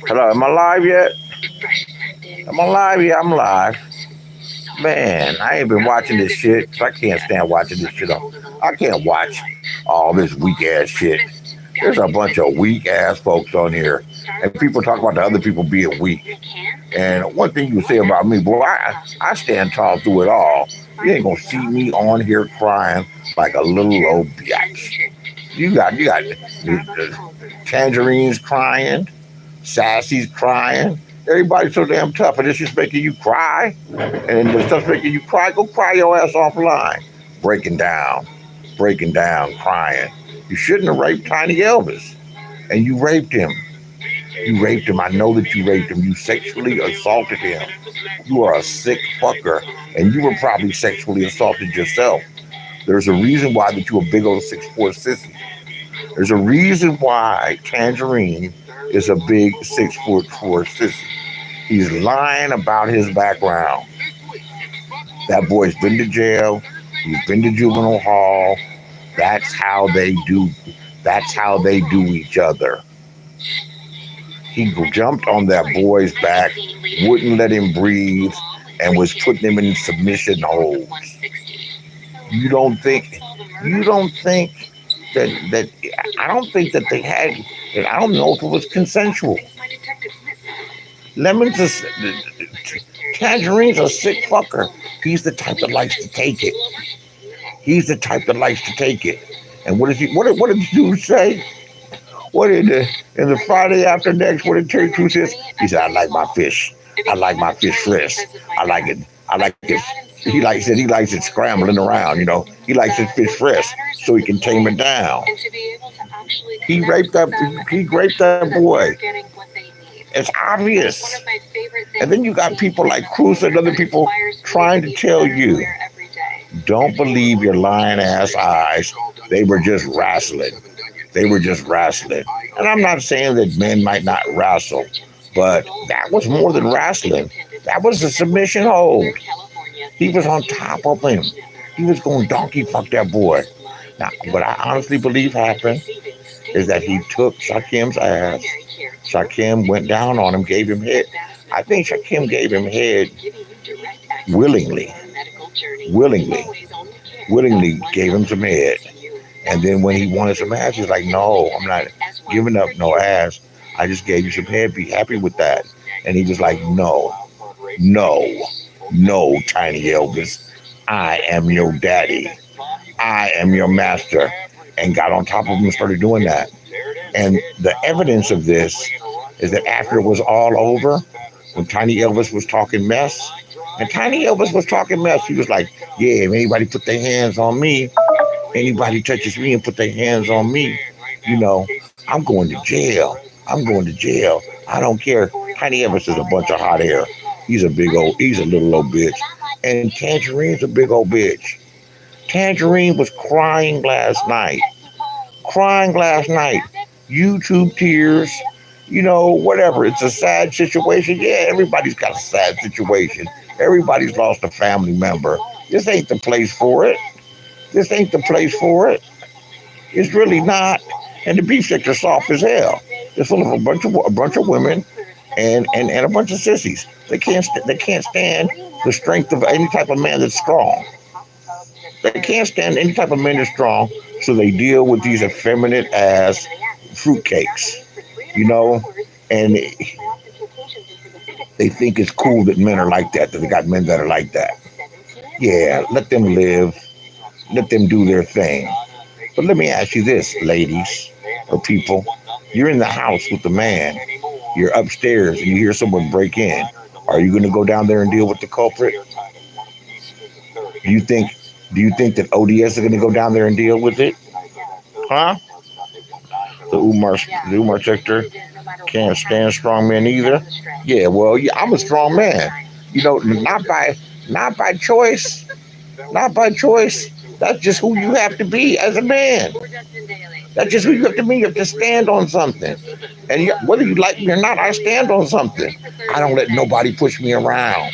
Hello, am I live yet? Am I live? Yeah, I'm live. Man, I ain't been watching this shit 'cause I can't stand watching this shit. I can't watch all this weak ass shit. There's a bunch of weak ass folks on here, and people talk about the other people being weak. And one thing you say about me, boy, I stand tall through it all. You ain't gonna see me on here crying like a little old bitch. You got Tangerine's crying, Sassy's crying. Everybody's so damn tough, and it's just making you cry. And the stuff's making you cry. Go cry your ass offline. Breaking down, breaking down, crying. You shouldn't have raped Tiny Elvis, and you raped him. You raped him. I know that you raped him. You sexually assaulted him. You are a sick fucker, and you were probably sexually assaulted yourself. There's a reason why that you a big old 6'4" sissy. There's a reason why Tangerine is a big 6'4" sissy. He's lying about his background. That boy's been to jail. He's been to juvenile hall. That's how they do. That's how they do each other. He jumped on that boy's back, wouldn't let him breathe, and was putting him in submission holds. You don't think? You don't think that? I don't think that they had. I don't know if it was consensual. Lemons is Tangerine's a sick fucker. He's the type that likes to take it. He's the type that likes to take it. And what is he? What did the dude say? What did in the Friday after next? What did Terry Crews say? He said, "I like my fish. I like my fish fresh. I like it. I like it." He likes it scrambling around. You know, he likes his fish fresh so he can tame it down. He raped that. He raped that boy. It's obvious. And then you got people like Cruz and other people trying to tell you, don't believe your lying ass eyes. They were just wrestling. They were just wrestling. And I'm not saying that men might not wrestle, but that was more than wrestling. That was a submission hold. He was on top of him. He was going donkey fuck that boy. Now, what I honestly believe happened is that he took Shakim's ass. Shakim went down on him, gave him head. I think Shakim gave him head willingly. Willingly. Willingly gave him some head. And then when he wanted some ass, he's like, no, I'm not giving up no ass. I just gave you some head. Be happy with that. And he was like, no, no, no, Tiny Elvis. I am your daddy. I am your master. And got on top of him and started doing that. And the evidence of this is that after it was all over, when Tiny Elvis was talking mess, and Tiny Elvis was talking mess, he was like, yeah, if anybody put their hands on me, anybody touches me and put their hands on me, you know, I'm going to jail. I'm going to jail. I don't care. Tiny Elvis is a bunch of hot air. He's a little old bitch. And Tangerine's a big old bitch. Tangerine was crying last night. Crying last night. YouTube tears, you know, whatever. It's a sad situation. Yeah, everybody's got a sad situation. Everybody's lost a family member. This ain't the place for it. This ain't the place for it. It's really not. And the beef sector's soft as hell. It's full of a bunch of women and a bunch of sissies. They can't stand the strength of any type of man that's strong. They can't stand any type of man that's strong, so they deal with these effeminate ass fruitcakes, you know, and they think it's cool that men are like that they got men that are like that. Yeah, let them live. Let them do their thing. But let me ask you this, ladies or people. You're in the house with the man. You're upstairs and you hear someone break in. Are you going to go down there and deal with the culprit? Do you think that ODS is going to go down there and deal with it? Huh? The Umar sector can't stand strong men either. Yeah, well, yeah, I'm a strong man. You know, not by choice. Not by choice. That's just who you have to be as a man. That's just who you have to be. You have to stand on something. And whether you like me or not, I stand on something. I don't let nobody push me around.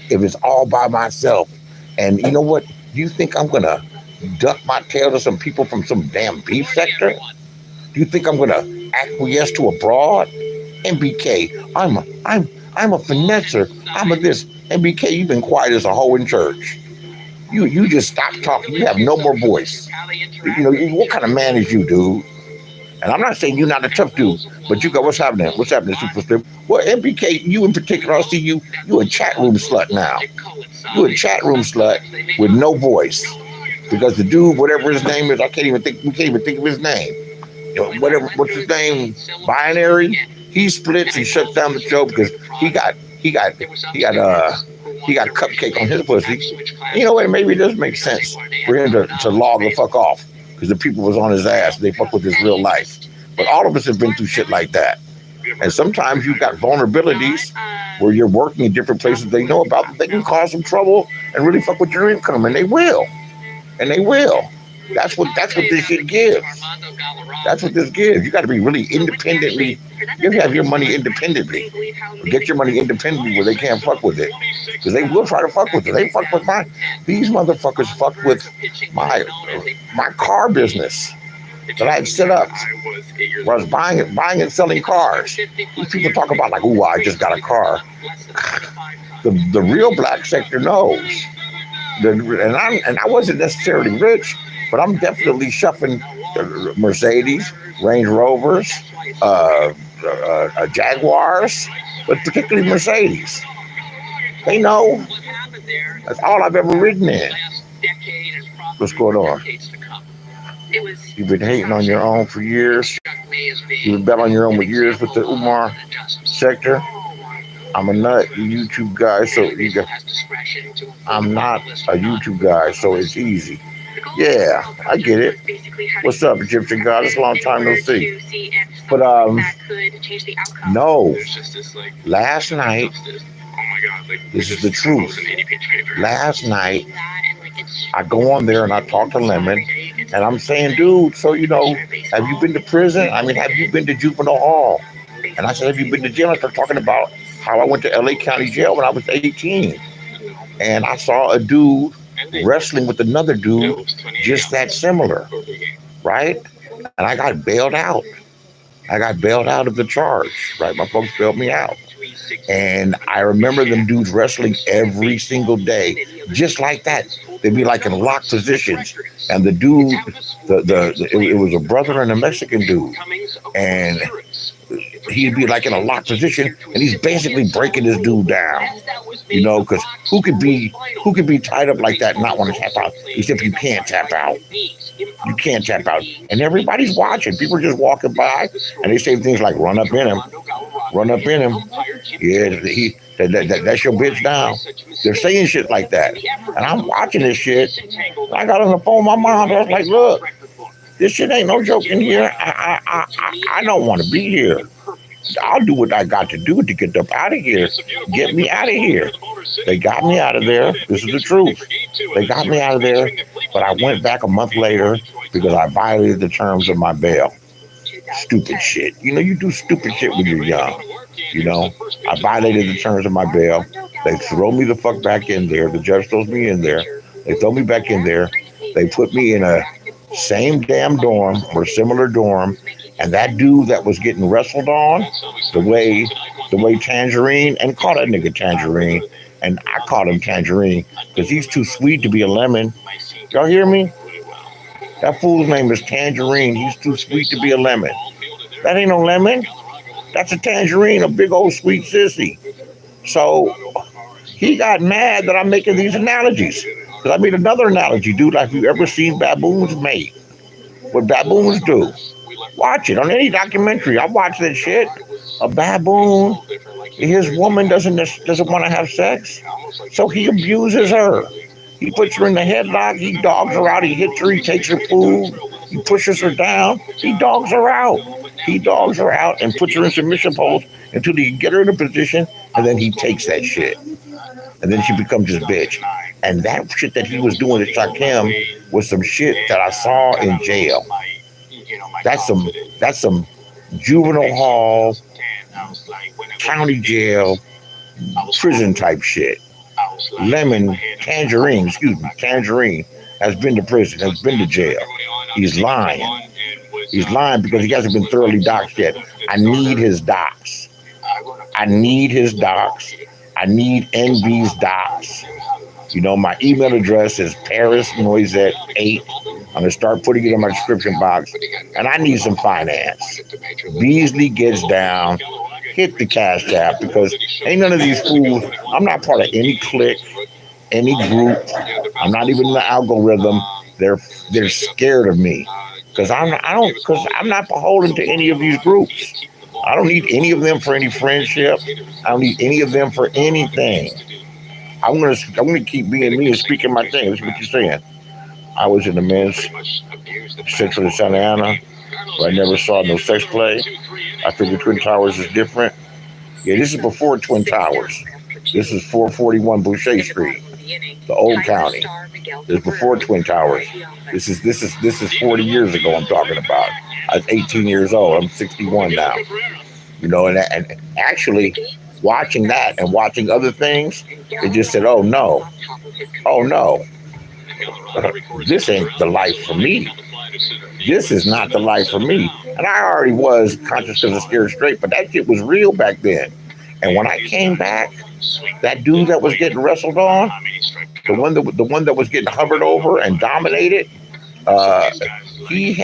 If it's all by myself. And you know what? Do you think I'm going to duck my tail to some people from some damn beef sector? Do you think I'm going to acquiesce to a broad? MBK, I'm a finesser. I'm a this. MBK, you've been quiet as a hoe in church. You just stop talking. You have no more voice. What kind of man is you, dude? And I'm not saying you're not a tough dude, but you go, what's happening? What's happening, Super Strip? Well, MBK, you in particular, I see you a chat room slut now. You a chat room slut with no voice. Because the dude, whatever his name is, we can't even think of his name. What's his name? Binary. He splits and shuts down the show because he got cupcake on his pussy. You know what? Maybe it does make sense for him to log the fuck off because the people was on his ass. They fuck with his real life. But all of us have been through shit like that. And sometimes you've got vulnerabilities where you're working in different places they know about that they can cause some trouble and really fuck with your income, and they will. That's what this shit gives. That's what this gives. You got to be really independently. You have your money independently. Get your money independently where they can't fuck with it, because they will try to fuck with it. They fuck with these motherfuckers fucked with my car business that I had set up, where I was buying and selling cars. These people talk about like, "Ooh, I just got a car." The real black sector knows. And I wasn't necessarily rich, but I'm definitely shuffling Mercedes, Range Rovers, Jaguars, but particularly Mercedes. They know. That's all I've ever ridden in. What's going on? You've been hating on your own for years. You've been betting on your own for years with the Umar sector. I'm a nut YouTube guy, so I'm not a YouTube guy, so it's easy. Yeah, I get it. What's up, Egyptian God? It's a long time no see. But no, last night, this is the truth. Last night, I go on there and I talk to Lemon, and I'm saying, dude, so have you been to prison? I mean, have you been to juvenile hall? And I said, have you been to jail? I started talking about how I went to LA County Jail when I was 18. And I saw a dude wrestling with another dude just that similar, right? And I got bailed out. I got bailed out of the charge, right? My folks bailed me out. And I remember them dudes wrestling every single day, just like that. They'd be like in locked positions. And the dude, it was a brother and a Mexican dude. And he'd be like in a locked position, and he's basically breaking this dude down, because who could be tied up like that and not want to tap out? Except you can't tap out. You can't tap out, and everybody's watching. People are just walking by, and they say things like "run up in him," Yeah, that's your bitch down. They're saying shit like that, and I'm watching this shit. I got on the phone with my mom. I was like, "Look, this shit ain't no joke in here. I don't want to be here. I'll do what I got to do to get up out of here. Get me out of here." They got me out of there. This is the truth. They got me out of there, but I went back a month later because I violated the terms of my bail. Stupid shit. You do stupid shit when you're young. I violated the terms of my bail. They throw me the fuck back in there. The judge throws me in there. They throw me back in there. They put me in a same damn dorm or similar dorm. And that dude that was getting wrestled on, the way Tangerine, and call that nigga Tangerine, and I call him Tangerine because he's too sweet to be a lemon. Y'all hear me? That fool's name is Tangerine. He's too sweet to be a lemon. That ain't no lemon. That's a tangerine, a big old sweet sissy. So he got mad that I'm making these analogies. Because I made another analogy, dude. Like, you ever seen baboons mate? What baboons do? Watch it on any documentary. I watch that shit. A baboon, his woman doesn't want to have sex, so he abuses her. He puts her in the headlock. He dogs her out. He hits her. He takes her food. He pushes her down. He dogs her out. He dogs her out and puts her in submission pose until he can get her in a position, and then he takes that shit. And then she becomes his bitch. And that shit that he was doing to Shakim was some shit that I saw in jail. That's some juvenile hall, county jail, prison type shit. Tangerine has been to prison, has been to jail. He's lying. He's lying because he hasn't been thoroughly doxxed yet. I need his docs. I need his docs. I need Envy's docs. You know, my email address is parisnoisette8. I'm going to start putting it in my description box. And I need some finance. Beasley Gets Down. Hit the Cash App because ain't none of these fools. I'm not part of any clique, any group. I'm not even in the algorithm. They're scared of me because I'm not beholden to any of these groups. I don't need any of them for any friendship. I don't need any of them for anything. I'm gonna keep being me and speaking my thing. That's what you're saying. I was in the men's Central of Santa Ana, where I never saw no sex play. I figured Twin Towers is different. Yeah, this is before Twin Towers. This is 441 Boucher Street, the old county. This is before Twin Towers. This is 40 years ago. I'm talking about. I was 18 years old. I'm 61 now. You know, and actually watching that and watching other things, it just said, oh no, this ain't the life for me. This is not the life for me. And I already was conscious of the scared straight, but that shit was real back then. And when I came back, that dude that was getting wrestled on, the one that was getting hovered over and dominated, he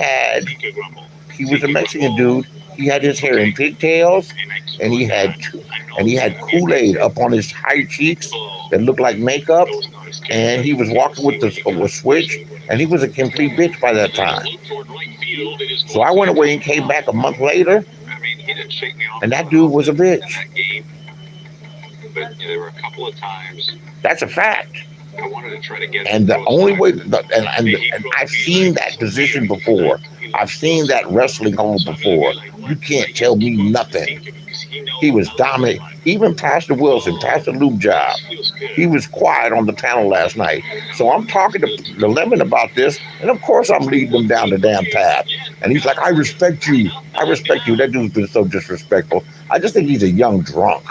was a Mexican dude. He had his hair in pigtails, and he had Kool-Aid up on his high cheeks that looked like makeup, and he was walking with a switch, and he was a complete bitch by that time. So I went away and came back a month later, and that dude was a bitch. That's a fact. And the only way, and I've seen that position before. I've seen that wrestling home before. You can't tell me nothing. He was dominant. Even Pastor Wilson, Pastor Lube Job, he was quiet on the panel last night. So I'm talking to Lemon about this, and of course I'm leading him down the damn path. And he's like, I respect you. I respect you. That dude's been so disrespectful. I just think he's a young drunk.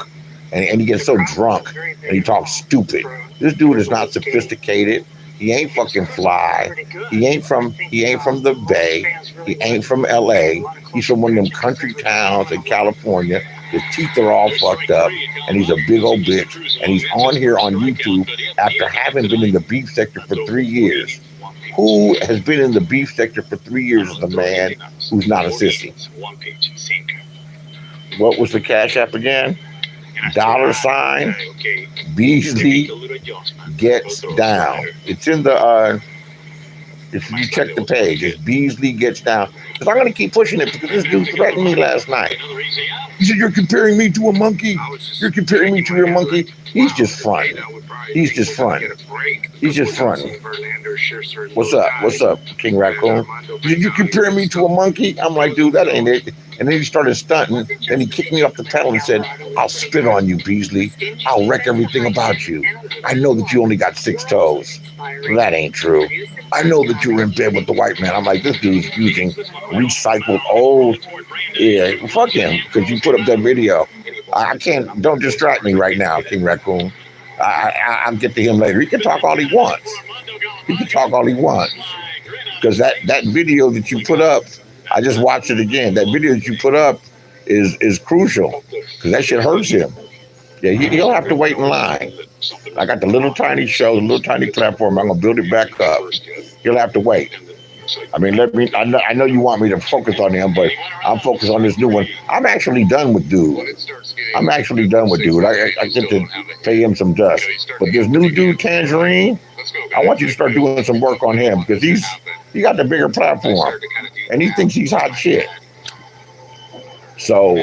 And he gets so drunk and he talks stupid. This dude is not sophisticated. He ain't fucking fly. He ain't from the Bay. He ain't from LA. He's from one of them country towns in California. His teeth are all fucked up, and he's a big old bitch. And he's on here on YouTube after having been in the beef sector for 3 years. Who has been in the beef sector for 3 years is the man who's not a sissy. What was the Cash App again? $ Beasley Gets Down. It's in the if you check the page, it's Beasley Gets Down. Because I'm gonna keep pushing it because this dude threatened me last night. He said, you're comparing me to a monkey. You're comparing me to your monkey. He's just fronting. He's just fronting. He's just fronting. What's up? What's up, King Raccoon? Did you compare me to a monkey? I'm like, dude, that ain't it. And then he started stunting. Then he kicked me off the panel and said, I'll spit on you, Beasley. I'll wreck everything about you. I know that you only got 6 toes. Well, that ain't true. I know that you were in bed with the white man. I'm like, this dude's using recycled old. Yeah, fuck him, because you put up that video. I can't, don't distract me right now, King Raccoon. I'll get to him later. He can talk all he wants. He can talk all he wants. Because that video that you put up, I just watched it again. That video that you put up is crucial. Because that shit hurts him. Yeah, he'll have to wait in line. I got the little tiny show, the little tiny platform. I'm going to build it back up. He'll have to wait. I mean, I know you want me to focus on him, but I'm focused on this new one. I'm actually done with dude. I get to pay him some dust. But this new dude, Tangerine, I want you to start doing some work on him because he got the bigger platform and he thinks he's hot shit. So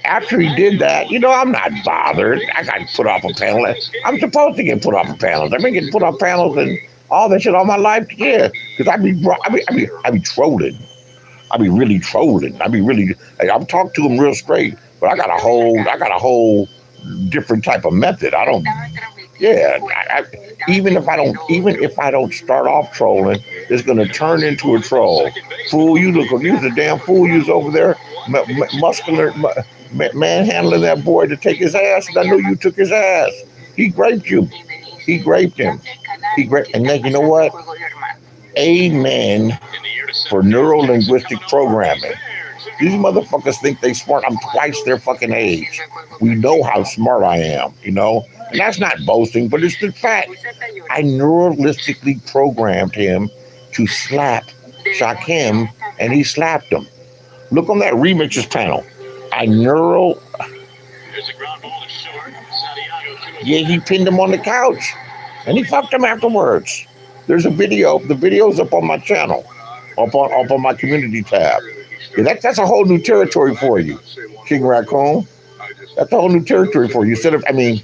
after he did that, I'm not bothered. I got put off a panel. I'm supposed to get put off a panel. I've been getting put off panels and all that shit all my life, yeah. Because I be trolling. I be really trolling. I'm talking to him real straight, but I got a whole different type of method. Even if I don't start off trolling, it's gonna turn into a troll. Fool, you was a damn fool. You was over there, muscular, manhandling that boy to take his ass, and I know you took his ass. He raped you. He raped him. And then you know what? Amen for neuro-linguistic programming. These motherfuckers think they smart. I'm twice their fucking age. We know how smart I am, you know? And that's not boasting, but it's the fact. I neuralistically programmed him to slap Shaquem, and he slapped him. Look on that remixes panel. I neural. Yeah, he pinned him on the couch, and he fucked him afterwards. There's a video. The video's up on my channel, up on my community tab. Yeah, that's a whole new territory for you, King Raccoon. That's a whole new territory for you. Instead of, I mean,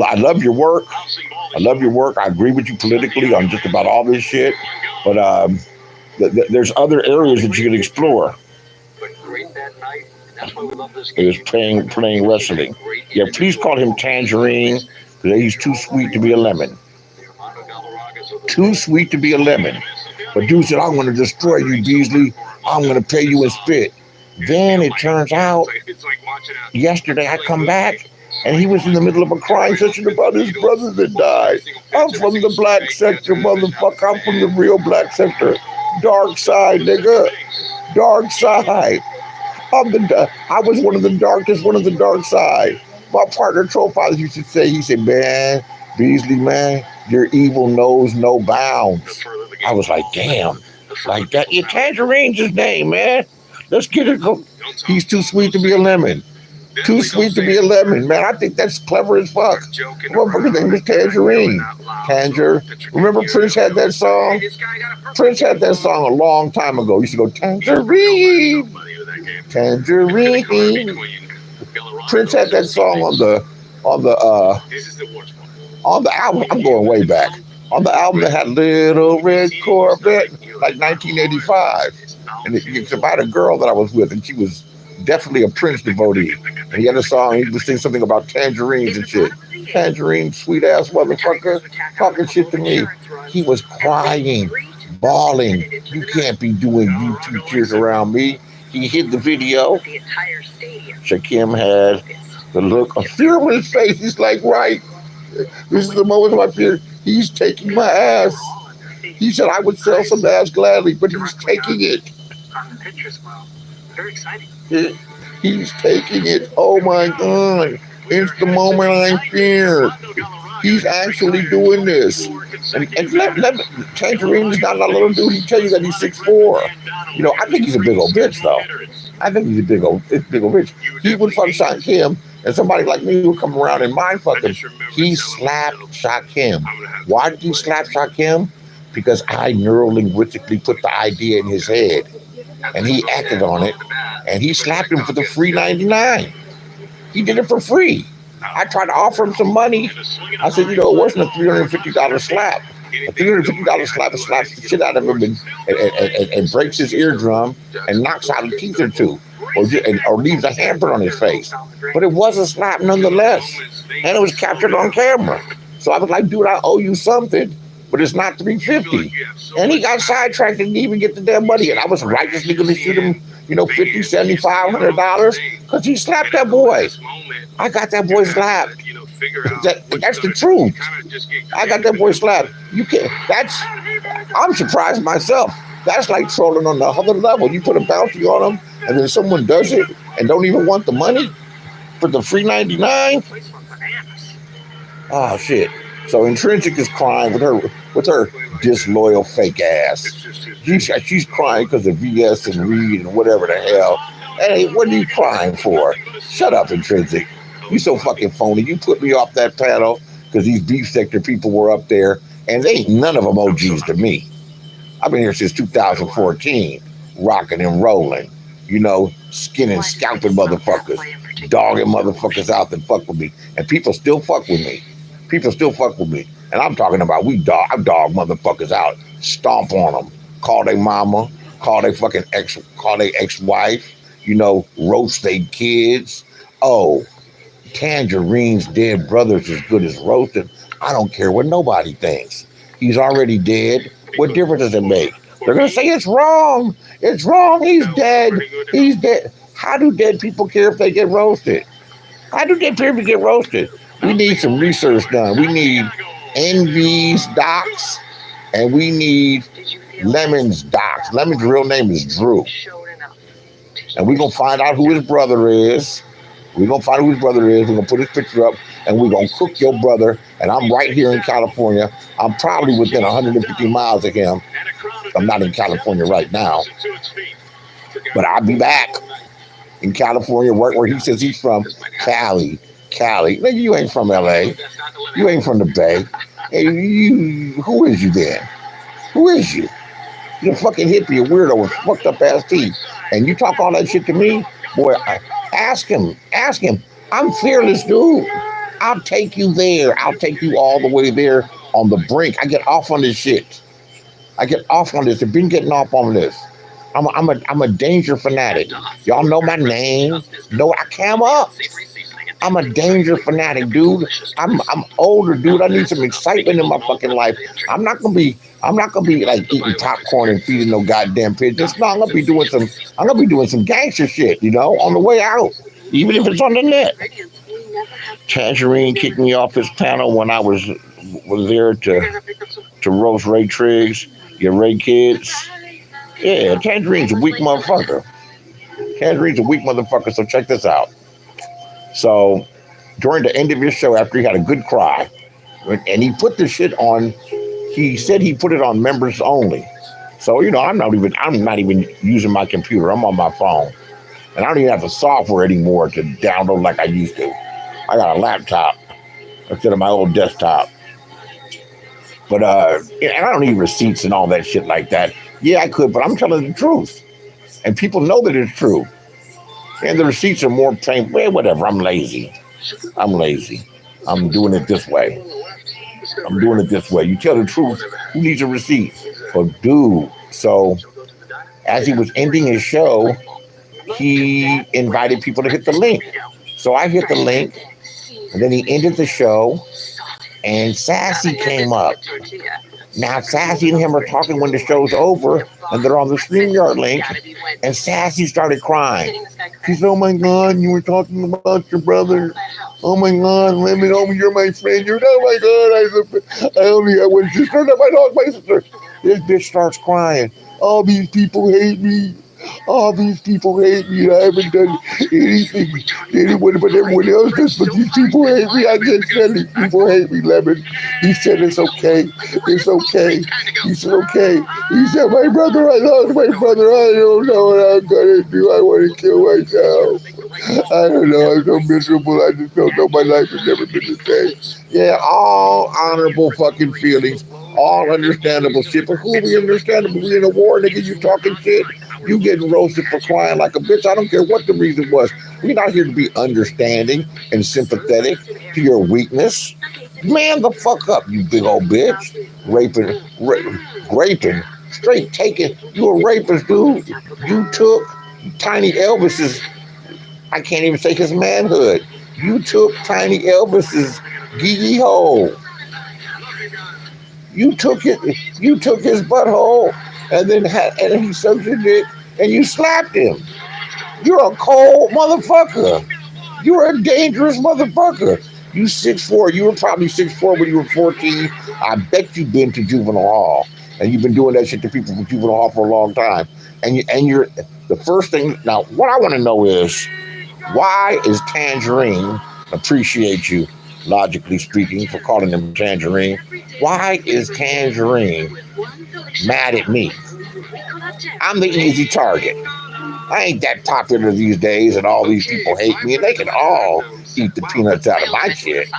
I love your work. I love your work. I agree with you politically on just about all this shit. But there's other areas that you can explore. He was playing wrestling. Yeah, please call him Tangerine because he's too sweet to be a lemon. Too sweet to be a lemon. But dude said, I'm going to destroy you, Beasley. I'm going to pay you in spit. Then it turns out, yesterday I come back, and he was in the middle of a crying session about his brother that died. I'm from the black sector, motherfucker. I'm from the real black sector. Dark side, nigga. Dark side. I was one of the dark side. My partner Trollfather used to say, he said, man, Beasley, man, your evil knows no bounds. I was like, damn, like that. Yeah, Tangerine's his name, man. Let's get it. He's too sweet to be a lemon. Too sweet to be a lemon, man. I think that's clever as fuck. Motherfucker's name is Tangerine. Remember Prince had that song? Prince had that song a long time ago. He used to go, Tangerine. Tangerine. Prince had that song on the album. I'm going way back. On the album that had Little Red Corvette, like 1985. And it's about a girl that I was with, and she was definitely a Prince devotee. And he had a song, he was singing something about tangerines and shit. Tangerine, sweet ass motherfucker, talking shit to me. He was crying, bawling. You can't be doing YouTube tears around me. He hid the video. Shaquem had the look of fear on his face. He's like, right, this is the moment of my fear. He's taking my ass. He said I would sell some ass gladly, but he's taking it. He's taking it. Oh my God. It's the moment I'm feared. He's actually doing this. And Tangerine is not a little dude. He tell you that he's 6'4". You know, I think he's a big old bitch, though. I think he's a big old bitch. He would fuck Shaquem, and somebody like me would come around and mind fuck him. He slapped Shaquem. Why did he slap Shaquem? Because I neurolinguistically put the idea in his head, and he acted on it, and he slapped him for the free 99. He did it for free. I tried to offer him some money. I said, you know, it wasn't a $350 slap. A $350 slap slaps the shit out of him and breaks his eardrum and knocks out a teeth or two, or leaves a hamper on his face. But it was a slap nonetheless, and it was captured on camera. So I was like, dude, I owe you something, but it's not $350. And he got sidetracked and didn't even get the damn money. And I was righteously going to shoot him, you know, $50, $75, $100 because he slapped that boy. I got that boy slapped. That's the truth. I got that boy slapped. You can't. I'm surprised myself. That's like trolling on the other level. You put a bounty on them, and then someone does it and don't even want the money for the free 99. Oh shit. So Intrinsic is crying with her disloyal fake ass. She's crying because of VS and Reed and whatever the hell. Hey, what are you crying for? Shut up, Intrinsic. You so fucking phony. You put me off that panel because these beef sector people were up there, and they ain't none of them OGs to me. I've been here since 2014, rocking and rolling, you know, skinning, scalping motherfuckers, dogging motherfuckers out that fuck with me, and people still fuck with me. And I'm talking about I dog motherfuckers out, stomp on them, call their mama, call their fucking ex-wife, you know, roast their kids. Oh, Tangerine's dead brother's as good as roasted. I don't care what nobody thinks. He's already dead. What difference does it make? They're going to say it's wrong. It's wrong. He's dead. He's dead. How do dead people care if they get roasted? How do dead people get roasted? We need some research done. We need Envy's docs, and we need Lemon's docs. Lemon's real name is Drew. and we're gonna find out who his brother is. We're gonna find out who his brother is. We're gonna put his picture up, and we're gonna cook your brother. And I'm right here in California. I'm probably within 150 miles of him. I'm not in California right now, but I'll be back in California, where he says he's from. Cali. Nigga, you ain't from LA. You ain't from the Bay. Hey, who is you then? Who is you? You're a fucking hippie, a weirdo with fucked up ass teeth. And you talk all that shit to me? Boy, ask him. I'm fearless, dude. I'll take you there. I'll take you all the way there on the brink. I get off on this shit. I get off on this. I've been getting off on this. I'm a danger fanatic. Y'all know my name. No, I came up. I'm a danger fanatic, dude. I'm older, dude. I need some excitement in my fucking life. I'm not gonna be like eating popcorn and feeding no goddamn pigeons. No, I'm gonna be doing some gangster shit, on the way out, even if it's on the net. Tangerine kicked me off his panel when I was there to roast Ray Triggs, your Ray kids. Yeah, Tangerine's a weak motherfucker. So check this out. So during the end of his show, after he had a good cry, and he put the shit on, he said he put it on members only. So I'm not even using my computer. I'm on my phone, and I don't even have the software anymore to download like I used to. I got a laptop instead of my old desktop. But and I don't need receipts and all that shit like that. Yeah, I could, but I'm telling the truth, and people know that it's true. And the receipts are more painful. Well, whatever. I'm lazy. I'm doing it this way. You tell the truth. Who needs a receipt? But dude, so as he was ending his show, he invited people to hit the link. So I hit the link, and then he ended the show, and Sassy came up. Now, Sassy and him are talking when the show's over, and they're on the StreamYard link, and Sassy started crying. She said, "Oh my God, you were talking about your brother. Oh my God, let me know you're my friend. Oh my God, I was just turned up my dog, my sister." This bitch starts crying. All these people hate me. I haven't done anything anyone but everyone else does, but these people hate me. I can't stand these people hate me, Lemon. He said, "It's okay. It's okay." He said, "Okay." He said, "My brother, I lost my brother. I don't know what I'm going to do. I want to kill myself. I don't know. I'm so miserable. I just don't know. My life has never been the same." Yeah, all honorable fucking feelings. All understandable shit. But who be understandable? We in a war, nigga. You talking shit. You getting roasted for crying like a bitch. I don't care what the reason was. We're not here to be understanding and sympathetic to your weakness. Man, the fuck up, you big old bitch. Raping, straight taking. You a rapist, dude. You took Tiny Elvis's, I can't even say his manhood. You took Tiny Elvis's gee hole. You took it. You took his butthole, and then and he sucked your dick, and you slapped him. You're a cold motherfucker. You're a dangerous motherfucker. You 6'4". You were probably 6'4" when you were 14. I bet you've been to juvenile hall, and you've been doing that shit to people from juvenile hall for a long time. And you're the first thing. Now, what I want to know is, why is Tangerine? Appreciate you, logically speaking, for calling him Tangerine. Why is Tangerine mad at me? I'm the easy target. I ain't that popular these days, and all these people hate me, and they can all eat the peanuts out of my shit.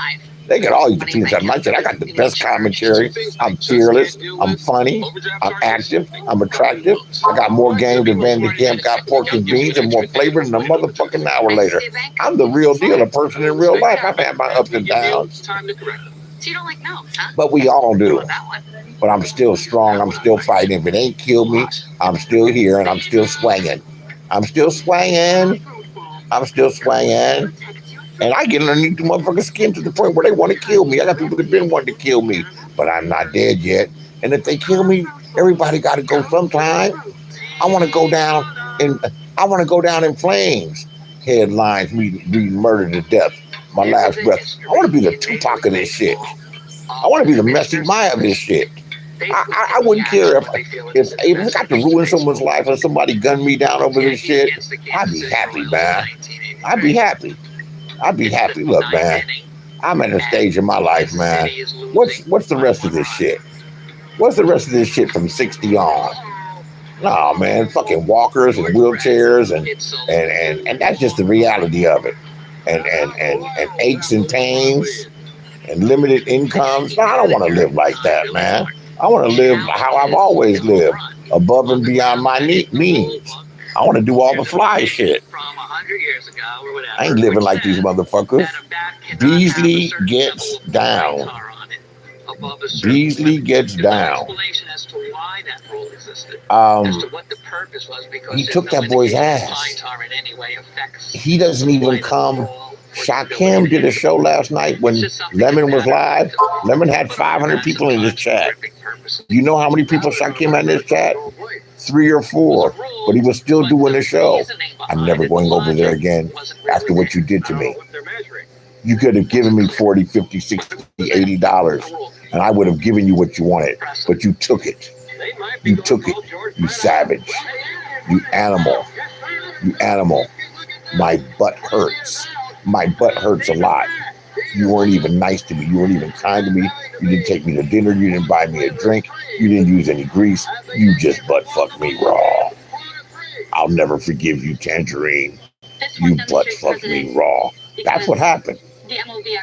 They can all eat the peanuts out of my shit. I got the best commentary. I'm fearless. I'm funny. I'm active. I'm attractive. I got more game than Van de Kamp got pork and beans, and more flavor than a motherfucking hour later. I'm the real deal, a person in real life. I've had my ups and downs. But we all do. But I'm still strong. I'm still fighting. If it ain't killed me, I'm still here, and I'm still swinging. I'm still swinging. And I get underneath the motherfucker's skin to the point where they want to kill me. I got people that been wanting to kill me, but I'm not dead yet. And if they kill me, everybody got to go sometime. I want to go down in flames. Headlines: me murdered to death. My last breath. I want to be the Tupac of this shit. I want to be the Messi Maya of this shit. I wouldn't care if it got to ruin someone's life or somebody gunned me down over this shit. I'd be happy, man. I'd be happy. I'd be happy. Look, man, I'm at a stage in my life, man. What's the rest of this shit? What's the rest of this shit from 60 on? Nah, man, fucking walkers and wheelchairs and that's just the reality of it. And aches and pains and limited incomes. No, I don't want to live like that, man. I want to live how I've always lived, above and beyond my means. I want to do all the fly shit. I ain't living like these motherfuckers. Beasley gets down. Beasley gets down. He took that boy's ass. He doesn't even come. Shakim did a show last night when Lemon was live. Lemon had 500 people in his chat. You know how many people Shakim had in his chat? 3 or 4. But he was still doing the show. I'm never going over there again after what you did to me. You could have given me $40, $50, $60, $80, and I would have given you what you wanted. But you took it. You took it. You savage. You animal. You animal. My butt hurts. My butt hurts a lot. You weren't even nice to me. You weren't even kind to me. You didn't take me to dinner. You didn't buy me a drink. You didn't use any grease. You just butt fucked me raw. I'll never forgive you, Tangerine. You butt fucked me raw. That's what happened.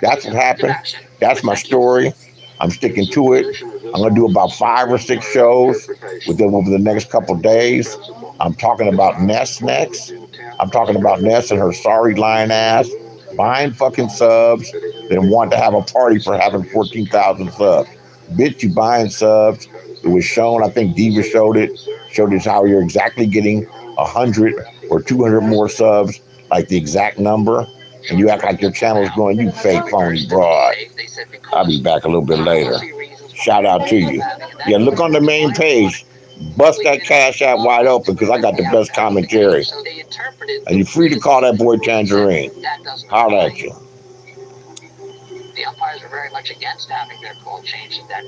That's what happened. That's my story. I'm sticking to it. I'm going to do about 5 or 6 shows with them over the next couple days. I'm talking about Ness next. I'm talking about Ness and her sorry lying ass buying fucking subs, then want to have a party for having 14,000 subs. Bitch, you buying subs. It was shown, I think Diva showed it how you're exactly getting 100 or 200 more subs, like the exact number, and you act like your channel is growing. You fake phony broad. I'll be back a little bit later. Shout out to you. Yeah, look on the main page. Bust that cash out wide open because I got the best commentary. And you're free to call that boy Tangerine. Holler at you. The umpires are very much against having their call changed at that time.